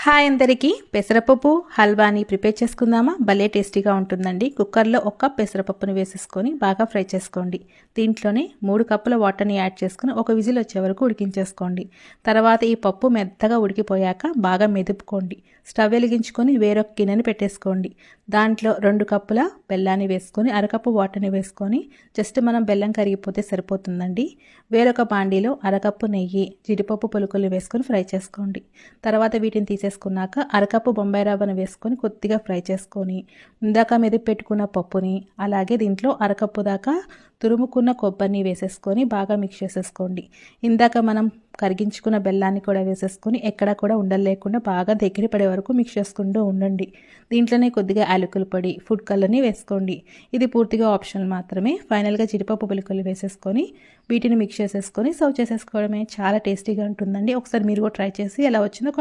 Hi అందరికీ పెసరపప్పు హల్వాని prepare చేసుకుందామా. భలే టేస్టీగా ఉంటుందండి. కుక్కర్లో ఒక పెసరపప్పుని వేసేసుకొని బాగా ఫ్రై చేసుకోండి. దీంట్లోనే 3 కప్పుల వాటర్ని యాడ్ చేసుకుని ఒక విజిల్ వచ్చే వరకు ఉడికించేసుకోండి. తర్వాత ఈ పప్పు మెత్తగా ఉడికిపోయాక బాగా మెదుపుకోండి. స్టవ్ వెలిగించుకొని వేరొక గిన్నెని పెట్టేసుకోండి. దాంట్లో 2 కప్పుల బెల్లాన్ని వేసుకొని అరకప్పు వాటర్ని వేసుకొని జస్ట్ మనం బెల్లం కరిగిపోతే సరిపోతుందండి. వేరొక బాండీలో అరకప్పు నెయ్యి, జీడిపప్పు పులుకులు వేసుకొని ఫ్రై చేసుకోండి. తర్వాత వీటిని తీసేసుకున్నాక అరకప్పు బొంబాయి రవ్వను వేసుకొని కొద్దిగా ఫ్రై చేసుకొని ఇందాక మెదిపి పెట్టుకున్న పప్పుని అలాగే దీంట్లో అరకప్పు దాకా తురుముకున్న కొబ్బరిని వేసేసుకొని బాగా మిక్స్ చేసేసుకోండి. ఇందాక మనం కరిగించుకున్న బెల్లాన్ని కూడా వేసేసుకొని ఎక్కడ కూడా ఉండలు లేకుండా బాగా దగ్గర పడే వరకు మిక్స్ చేసుకుంటూ ఉండండి. దీంట్లోనే కొద్దిగా యాలకుల పొడి, ఫుడ్ కలర్ని వేసుకోండి. ఇది పూర్తిగా ఆప్షనల్ మాత్రమే. ఫైనల్గా జీడిపప్పు పులుకులు వేసేసుకొని వీటిని మిక్స్ చేసేసుకొని సర్వ్ చేసేసుకోవడమే. చాలా టేస్టీగా ఉంటుందండి. ఒకసారి మీరు కూడా ట్రై చేసి ఎలా వచ్చిందో